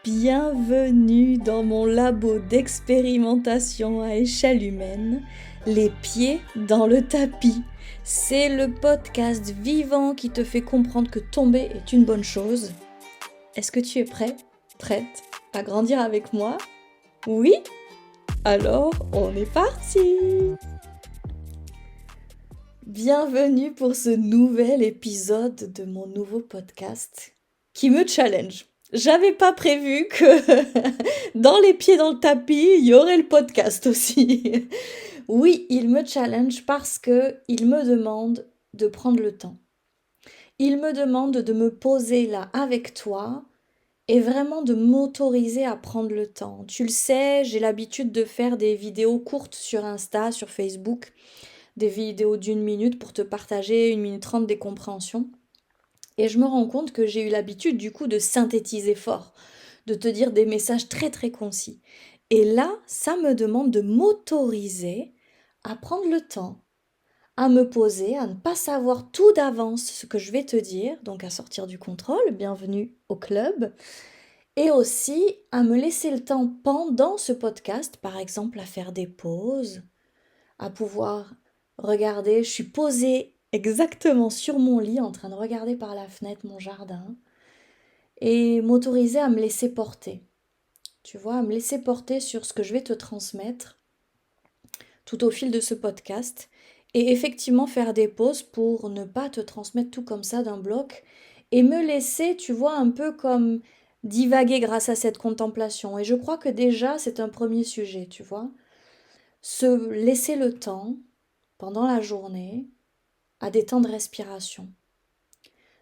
Bienvenue dans mon labo d'expérimentation à échelle humaine, les pieds dans le tapis. C'est le podcast vivant qui te fait comprendre que tomber est une bonne chose. Est-ce que tu es prêt, prête à grandir avec moi? Oui? Alors, on est parti! Bienvenue pour ce nouvel épisode de mon nouveau podcast qui me challenge. J'avais pas prévu que dans les pieds dans le tapis, il y aurait le podcast aussi. Oui, il me challenge parce que il me demande de prendre le temps. Il me demande de me poser là avec toi et vraiment de m'autoriser à prendre le temps. Tu le sais, j'ai l'habitude de faire des vidéos courtes sur Insta, sur Facebook, des vidéos d'1 minute pour te partager 1 minute 30 des compréhensions. Et je me rends compte que j'ai eu l'habitude du coup de synthétiser fort, de te dire des messages très très concis. Et là, ça me demande de m'autoriser à prendre le temps, à me poser, à ne pas savoir tout d'avance ce que je vais te dire, donc à sortir du contrôle, bienvenue au club, et aussi à me laisser le temps pendant ce podcast, par exemple à faire des pauses, à pouvoir regarder, je suis posée exactement sur mon lit en train de regarder par la fenêtre mon jardin et m'autoriser à me laisser porter. Tu vois, à me laisser porter sur ce que je vais te transmettre tout au fil de ce podcast et effectivement faire des pauses pour ne pas te transmettre tout comme ça d'un bloc et me laisser, tu vois, un peu comme divaguer grâce à cette contemplation. Et je crois que déjà c'est un premier sujet, tu vois. Se laisser le temps pendant la journée à des temps de respiration.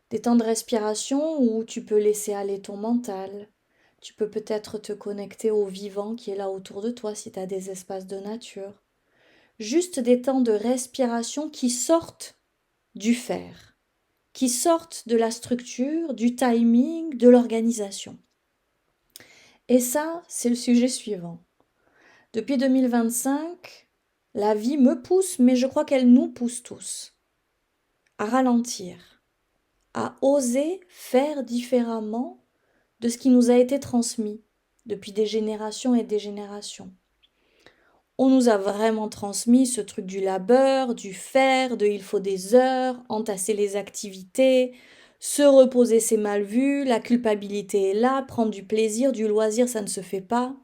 Des temps de respiration où tu peux laisser aller ton mental. Tu peux peut-être te connecter au vivant qui est là autour de toi si tu as des espaces de nature. Juste des temps de respiration qui sortent du faire, qui sortent de la structure, du timing, de l'organisation. Et ça, c'est le sujet suivant. Depuis 2025, la vie me pousse, mais je crois qu'elle nous pousse tous à ralentir, à oser faire différemment de ce qui nous a été transmis depuis des générations et des générations. On nous a vraiment transmis ce truc du labeur, du faire, de il faut des heures, entasser les activités, se reposer c'est mal vu, la culpabilité est là, prendre du plaisir, du loisir ça ne se fait pas.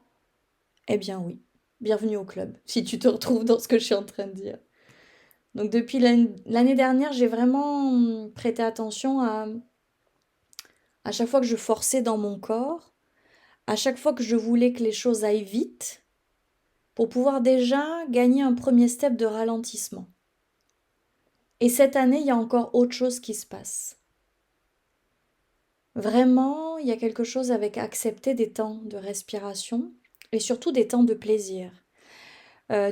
Eh bien oui, bienvenue au club, si tu te retrouves dans ce que je suis en train de dire. Donc depuis l'année dernière, j'ai vraiment prêté attention à chaque fois que je forçais dans mon corps, à chaque fois que je voulais que les choses aillent vite, pour pouvoir déjà gagner un premier step de ralentissement. Et cette année, il y a encore autre chose qui se passe. Vraiment, il y a quelque chose avec accepter des temps de respiration et surtout des temps de plaisir.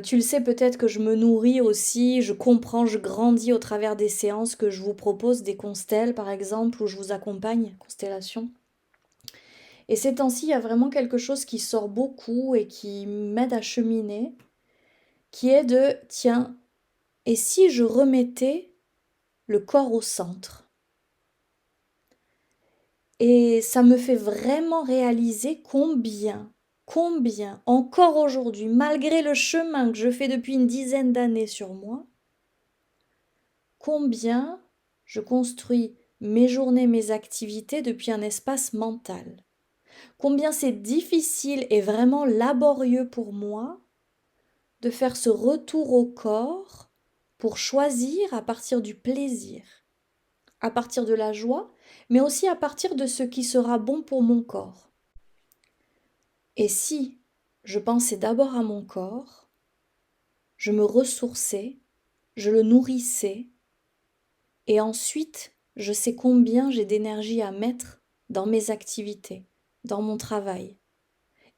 Tu le sais peut-être que je me nourris aussi, je comprends, je grandis au travers des séances que je vous propose, des constelles par exemple, où je vous accompagne, constellation. Et ces temps-ci, il y a vraiment quelque chose qui sort beaucoup et qui m'aide à cheminer, qui est de, tiens, et si je remettais le corps au centre? Et ça me fait vraiment réaliser combien, encore aujourd'hui, malgré le chemin que je fais depuis une dizaine d'années sur moi, combien je construis mes journées, mes activités depuis un espace mental. Combien c'est difficile et vraiment laborieux pour moi de faire ce retour au corps pour choisir à partir du plaisir, à partir de la joie, mais aussi à partir de ce qui sera bon pour mon corps. Et si je pensais d'abord à mon corps, je me ressourçais, je le nourrissais, et ensuite je sais combien j'ai d'énergie à mettre dans mes activités, dans mon travail.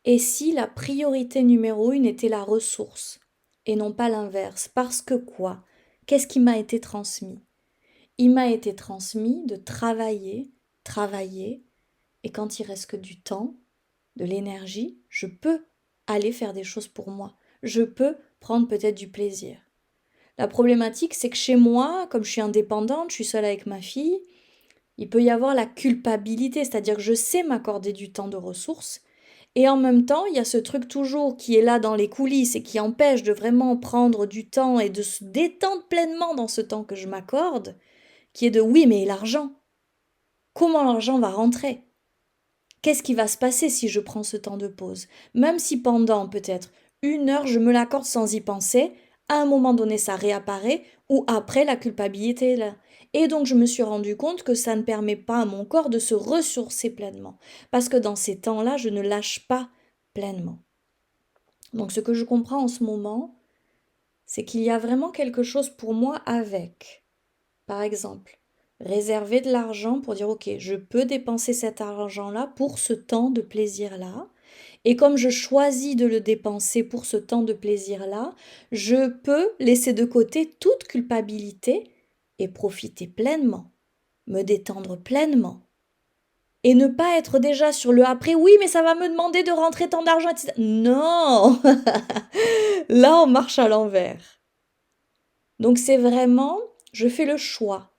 Et si la priorité numéro 1 était la ressource, et non pas l'inverse, parce que quoi? Qu'est-ce qui m'a été transmis? Il m'a été transmis de travailler, travailler, et quand il reste que du temps, de l'énergie, je peux aller faire des choses pour moi. Je peux prendre peut-être du plaisir. La problématique, c'est que chez moi, comme je suis indépendante, je suis seule avec ma fille, Il peut y avoir la culpabilité, c'est-à-dire que je sais m'accorder du temps de ressources, et en même temps, il y a ce truc toujours qui est là dans les coulisses et qui empêche de vraiment prendre du temps et de se détendre pleinement dans ce temps que je m'accorde, qui est de oui, mais l'argent, comment l'argent va rentrer? Qu'est-ce qui va se passer si je prends ce temps de pause? Même si pendant peut-être 1 heure, je me l'accorde sans y penser, à un moment donné, ça réapparaît, ou après, la culpabilité est là. Et donc, je me suis rendu compte que ça ne permet pas à mon corps de se ressourcer pleinement. Parce que dans ces temps-là, je ne lâche pas pleinement. Donc, ce que je comprends en ce moment, c'est qu'il y a vraiment quelque chose pour moi avec. Par exemple, réserver de l'argent pour dire, OK, je peux dépenser cet argent-là pour ce temps de plaisir-là. Et comme je choisis de le dépenser pour ce temps de plaisir-là, je peux laisser de côté toute culpabilité et profiter pleinement, me détendre pleinement. Et ne pas être déjà sur le après, oui, mais ça va me demander de rentrer tant d'argent, etc. Non. Là, on marche à l'envers. Donc c'est vraiment, je fais le choix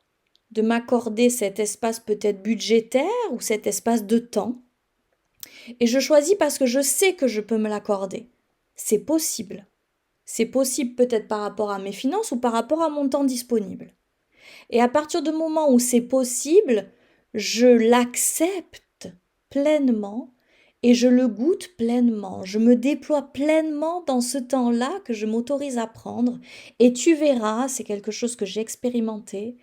de m'accorder cet espace peut-être budgétaire ou cet espace de temps. Et je choisis parce que je sais que je peux me l'accorder. C'est possible. C'est possible peut-être par rapport à mes finances ou par rapport à mon temps disponible. Et à partir du moment où c'est possible, je l'accepte pleinement et je le goûte pleinement. Je me déploie pleinement dans ce temps-là que je m'autorise à prendre. Et tu verras, c'est quelque chose que j'ai expérimenté,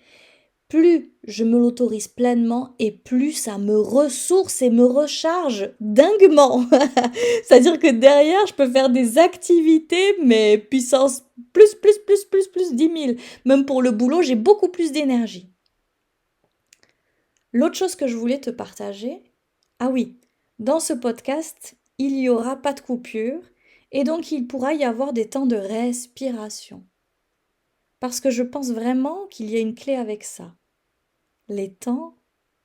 plus je me l'autorise pleinement et plus ça me ressource et me recharge dinguement. C'est-à-dire que derrière, je peux faire des activités, mais puissance plus 10 000. Même pour le boulot, j'ai beaucoup plus d'énergie. L'autre chose que je voulais te partager, ah oui, dans ce podcast, il n'y aura pas de coupure et donc il pourra y avoir des temps de respiration. Parce que je pense vraiment qu'il y a une clé avec ça. Les temps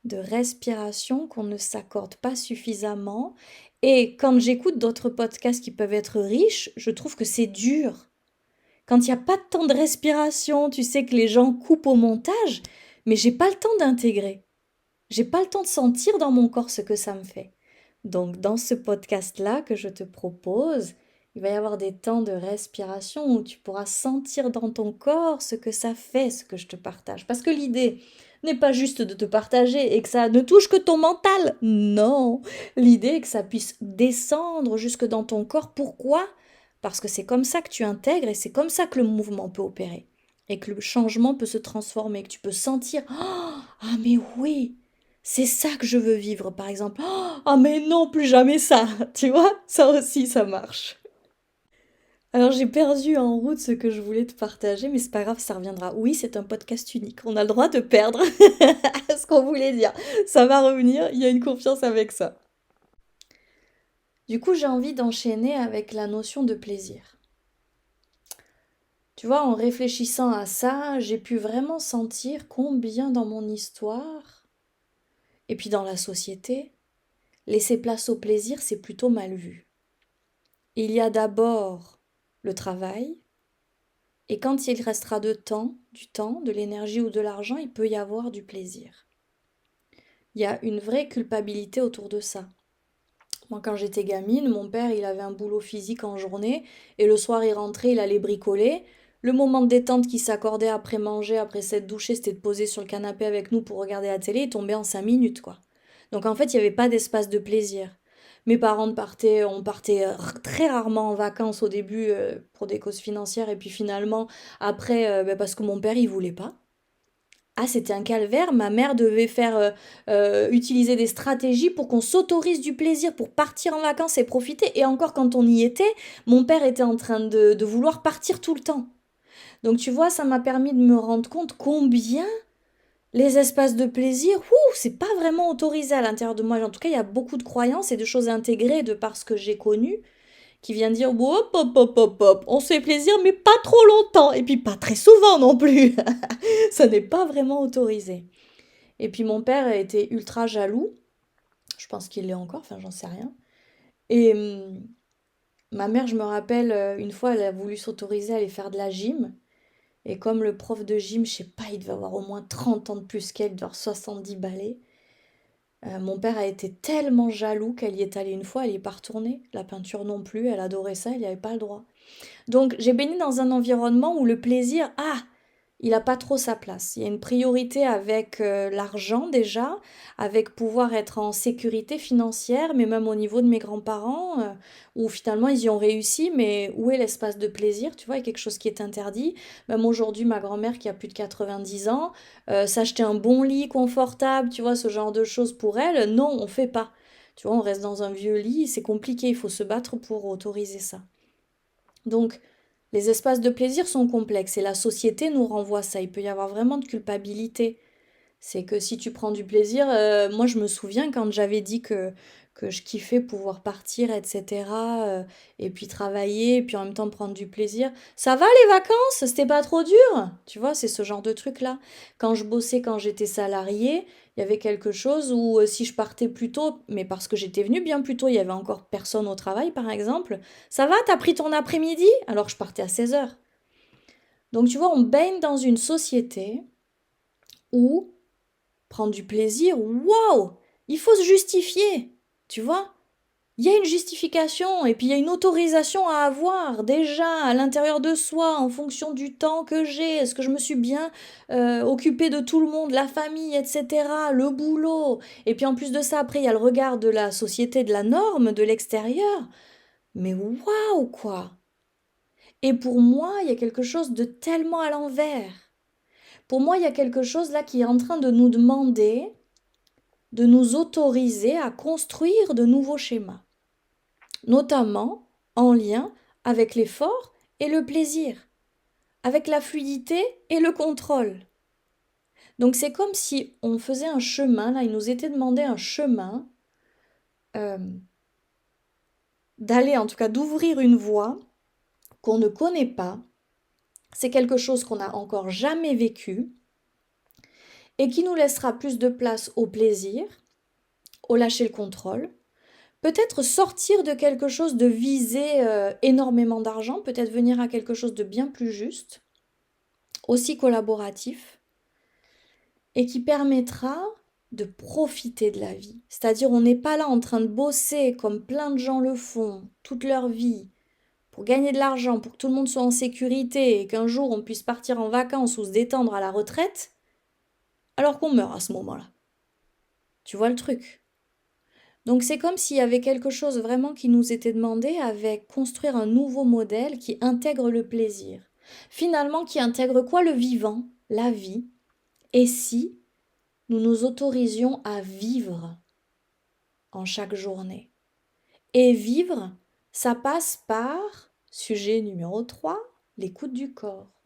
de respiration qu'on ne s'accorde pas suffisamment. Et quand j'écoute d'autres podcasts qui peuvent être riches, je trouve que c'est dur. Quand il n'y a pas de temps de respiration, tu sais que les gens coupent au montage, mais j'ai pas le temps d'intégrer. J'ai pas le temps de sentir dans mon corps ce que ça me fait. Donc dans ce podcast-là que je te propose, il va y avoir des temps de respiration où tu pourras sentir dans ton corps ce que ça fait, ce que je te partage. Parce que l'idée n'est pas juste de te partager et que ça ne touche que ton mental. Non, l'idée est que ça puisse descendre jusque dans ton corps. Pourquoi? Parce que c'est comme ça que tu intègres et c'est comme ça que le mouvement peut opérer. Et que le changement peut se transformer, que tu peux sentir, ah mais oui, c'est ça que je veux vivre, par exemple. Ah mais non, plus jamais ça. Tu vois, ça aussi, ça marche. Alors j'ai perdu en route ce que je voulais te partager, mais c'est pas grave, ça reviendra. Oui, c'est un podcast unique. On a le droit de perdre ce qu'on voulait dire. Ça va revenir, il y a une confiance avec ça. Du coup, j'ai envie d'enchaîner avec la notion de plaisir. Tu vois, en réfléchissant à ça, j'ai pu vraiment sentir combien dans mon histoire, et puis dans la société, laisser place au plaisir, c'est plutôt mal vu. Il y a d'abord le travail, et quand il restera du temps, de l'énergie ou de l'argent, il peut y avoir du plaisir. Il y a une vraie culpabilité autour de ça. Moi, quand j'étais gamine, mon père, il avait un boulot physique en journée, et le soir, il rentrait, il allait bricoler. Le moment de détente qui s'accordait après manger, après s'être douché, c'était de poser sur le canapé avec nous pour regarder la télé, il tombait en 5 minutes, quoi. Donc en fait, il n'y avait pas d'espace de plaisir. Mes parents partaient, on partait très rarement en vacances au début pour des causes financières et puis finalement après parce que mon père il voulait pas. Ah, c'était un calvaire. Ma mère devait faire utiliser des stratégies pour qu'on s'autorise du plaisir, pour partir en vacances et profiter. Et encore quand on y était, mon père était en train de vouloir partir tout le temps. Donc tu vois, ça m'a permis de me rendre compte combien les espaces de plaisir, c'est pas vraiment autorisé à l'intérieur de moi. En tout cas, il y a beaucoup de croyances et de choses intégrées de par ce que j'ai connu qui vient dire hop, hop, hop, hop, hop, on se fait plaisir, mais pas trop longtemps. Et puis pas très souvent non plus. Ça n'est pas vraiment autorisé. Et puis mon père était ultra jaloux. Je pense qu'il l'est encore, enfin j'en sais rien. Et ma mère, je me rappelle, une fois, elle a voulu s'autoriser à aller faire de la gym. Et comme le prof de gym, je sais pas, il devait avoir au moins 30 ans de plus qu'elle, il doit avoir 70 balais. Mon père a été tellement jaloux qu'elle y est allée une fois, elle n'y est pas retournée. La peinture non plus, elle adorait ça, elle n'y avait pas le droit. Donc j'ai baigné dans un environnement où le plaisir, il n'a pas trop sa place. Il y a une priorité avec l'argent déjà, avec pouvoir être en sécurité financière, mais même au niveau de mes grands-parents, où finalement ils y ont réussi, mais où est l'espace de plaisir, tu vois, il y a quelque chose qui est interdit. Même aujourd'hui, ma grand-mère qui a plus de 90 ans, s'acheter un bon lit confortable, tu vois, ce genre de choses pour elle, non, on fait pas. Tu vois, on reste dans un vieux lit, c'est compliqué, il faut se battre pour autoriser ça. Donc, les espaces de plaisir sont complexes et la société nous renvoie ça. Il peut y avoir vraiment de culpabilité. C'est que si tu prends du plaisir, moi je me souviens quand j'avais dit que je kiffais pouvoir partir, etc. Et puis travailler, et puis en même temps prendre du plaisir. Ça va les vacances? C'était pas trop dur? Tu vois, c'est ce genre de truc-là. Quand je bossais, quand j'étais salariée, il y avait quelque chose où si je partais plus tôt, mais parce que j'étais venue bien plus tôt, il y avait encore personne au travail par exemple. Ça va, t'as pris ton après-midi? Alors je partais à 16 heures. Donc tu vois, on baigne dans une société où prendre du plaisir, waouh! Il faut se justifier, tu vois? Il y a une justification et puis il y a une autorisation à avoir déjà à l'intérieur de soi en fonction du temps que j'ai. Est-ce que je me suis bien occupée de tout le monde, la famille, etc., le boulot. Et puis en plus de ça, après, il y a le regard de la société, de la norme, de l'extérieur. Mais waouh, quoi! Et pour moi, il y a quelque chose de tellement à l'envers. Pour moi, il y a quelque chose là qui est en train de nous demander de nous autoriser à construire de nouveaux schémas, notamment en lien avec l'effort et le plaisir, avec la fluidité et le contrôle. Donc c'est comme si on faisait un chemin, là il nous était demandé un chemin, euh, d'aller en tout cas d'ouvrir une voie qu'on ne connaît pas, c'est quelque chose qu'on n'a encore jamais vécu et qui nous laissera plus de place au plaisir, au lâcher le contrôle. Peut-être sortir de quelque chose de viser énormément d'argent, peut-être venir à quelque chose de bien plus juste, aussi collaboratif, et qui permettra de profiter de la vie. C'est-à-dire on n'est pas là en train de bosser comme plein de gens le font toute leur vie pour gagner de l'argent, pour que tout le monde soit en sécurité et qu'un jour on puisse partir en vacances ou se détendre à la retraite, alors qu'on meurt à ce moment-là. Tu vois le truc? Donc c'est comme s'il y avait quelque chose vraiment qui nous était demandé avec construire un nouveau modèle qui intègre le plaisir. Finalement, qui intègre quoi? Le vivant, la vie. Et si nous nous autorisions à vivre en chaque journée? Et vivre, ça passe par, sujet numéro 3, l'écoute du corps.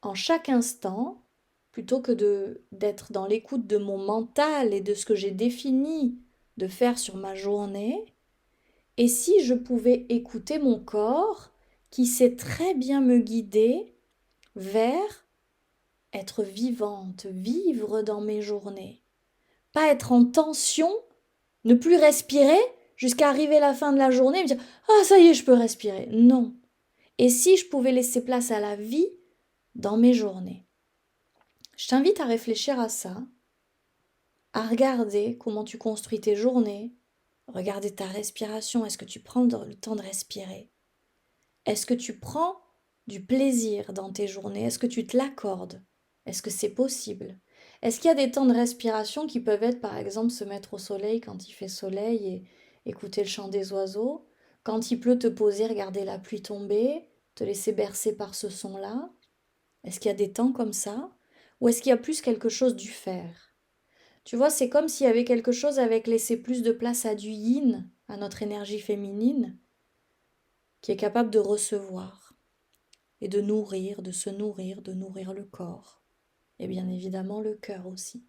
En chaque instant, plutôt que d'être dans l'écoute de mon mental et de ce que j'ai défini de faire sur ma journée, et si je pouvais écouter mon corps qui sait très bien me guider vers être vivante, vivre dans mes journées, pas être en tension, ne plus respirer jusqu'à arriver à la fin de la journée et me dire ah ça y est je peux respirer. Non. Et si je pouvais laisser place à la vie dans mes journées? Je t'invite à réfléchir à ça, à regarder comment tu construis tes journées, regarder ta respiration, est-ce que tu prends le temps de respirer? Est-ce que tu prends du plaisir dans tes journées? Est-ce que tu te l'accordes? Est-ce que c'est possible? Est-ce qu'il y a des temps de respiration qui peuvent être, par exemple, se mettre au soleil quand il fait soleil et écouter le chant des oiseaux? Quand il pleut, te poser, regarder la pluie tomber, te laisser bercer par ce son-là? Est-ce qu'il y a des temps comme ça? Ou est-ce qu'il y a plus quelque chose du faire? Tu vois, c'est comme s'il y avait quelque chose avec laisser plus de place à du yin, à notre énergie féminine, qui est capable de recevoir et de nourrir, de se nourrir, de nourrir le corps et bien évidemment le cœur aussi.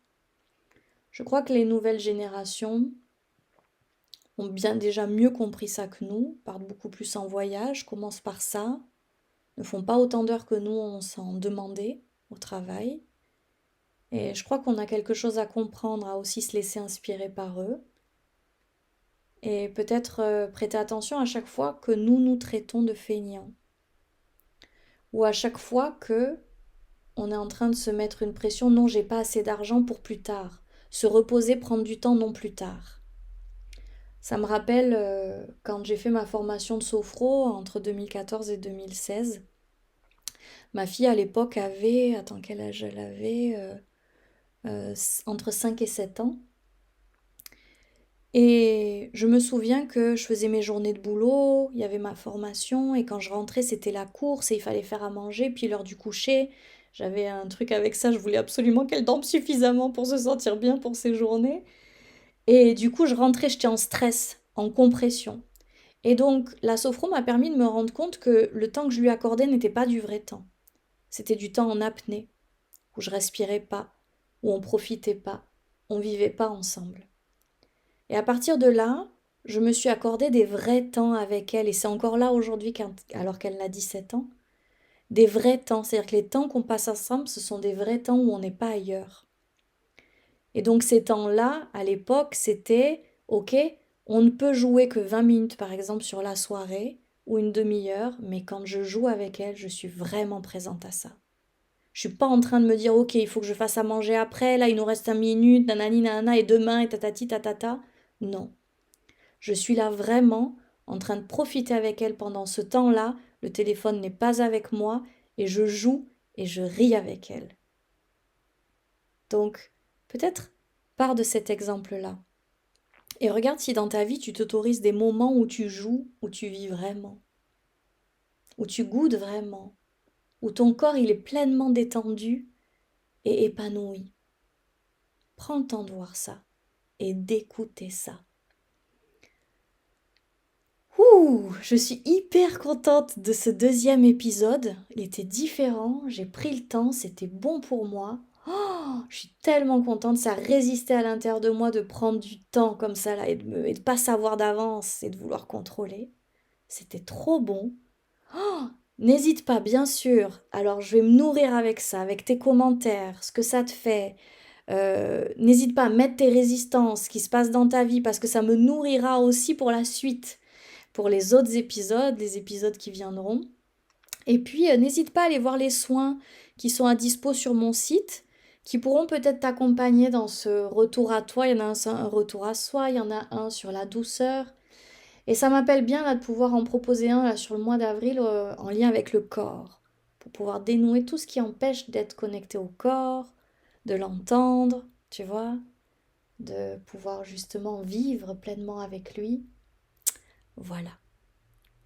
Je crois que les nouvelles générations ont bien déjà mieux compris ça que nous, partent beaucoup plus en voyage, commencent par ça, ne font pas autant d'heures que nous on s'en demandait au travail. Et je crois qu'on a quelque chose à comprendre, à aussi se laisser inspirer par eux. Et peut-être prêter attention à chaque fois que nous nous traitons de feignants. ou à chaque fois que on est en train de se mettre une pression, non, j'ai pas assez d'argent pour plus tard. Se reposer, prendre du temps, non plus tard. Ça me rappelle quand j'ai fait ma formation de sophro entre 2014 et 2016. Ma fille à l'époque avait, attends, quel âge elle avait entre 5 et 7 ans. Et je me souviens que je faisais mes journées de boulot, il y avait ma formation, et quand je rentrais, c'était la course, et il fallait faire à manger, puis l'heure du coucher. J'avais un truc avec ça, je voulais absolument qu'elle dorme suffisamment pour se sentir bien pour ses journées. Et du coup, je rentrais, j'étais en stress, en compression. Et donc, la sophro m'a permis de me rendre compte que le temps que je lui accordais n'était pas du vrai temps. C'était du temps en apnée, où je respirais pas, où on profitait pas, on vivait pas ensemble. Et à partir de là, je me suis accordé des vrais temps avec elle. Et c'est encore là aujourd'hui, alors qu'elle a 17 ans. Des vrais temps. C'est-à-dire que les temps qu'on passe ensemble, ce sont des vrais temps où on n'est pas ailleurs. Et donc ces temps-là, à l'époque, c'était, ok, on ne peut jouer que 20 minutes par exemple sur la soirée ou une demi-heure, mais quand je joue avec elle, je suis vraiment présente à ça. Je suis pas en train de me dire, ok, il faut que je fasse à manger après, là il nous reste 1 minute, nanani, nanana, et demain, et tatati, tatata. Non. Je suis là vraiment en train de profiter avec elle pendant ce temps-là. Le téléphone n'est pas avec moi et je joue et je ris avec elle. Donc, peut-être pars de cet exemple-là. Et regarde si dans ta vie tu t'autorises des moments où tu joues, où tu vis vraiment, où tu goûtes vraiment, où ton corps il est pleinement détendu et épanoui. Prends le temps de voir ça et d'écouter ça. Ouh, je suis hyper contente de ce deuxième épisode. Il était différent, j'ai pris le temps, c'était bon pour moi. Oh, je suis tellement contente, ça résistait à l'intérieur de moi de prendre du temps comme ça là et de pas savoir d'avance et de vouloir contrôler. C'était trop bon. Oh, n'hésite pas, bien sûr. Alors je vais me nourrir avec ça, avec tes commentaires, ce que ça te fait. N'hésite pas à mettre tes résistances, ce qui se passe dans ta vie, parce que ça me nourrira aussi pour la suite, pour les autres épisodes, les épisodes qui viendront. Et puis, n'hésite pas à aller voir les soins qui sont à dispo sur mon site, qui pourront peut-être t'accompagner dans ce retour à toi. Il y en a un retour à soi, il y en a un sur la douceur. Et ça m'appelle bien là de pouvoir en proposer un là, sur le mois d'avril en lien avec le corps, pour pouvoir dénouer tout ce qui empêche d'être connecté au corps, de l'entendre, tu vois, de pouvoir justement vivre pleinement avec lui. Voilà.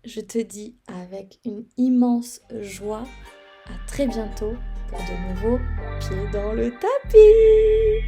Je te dis avec une immense joie à très bientôt pour de nouveaux pieds dans le tapis.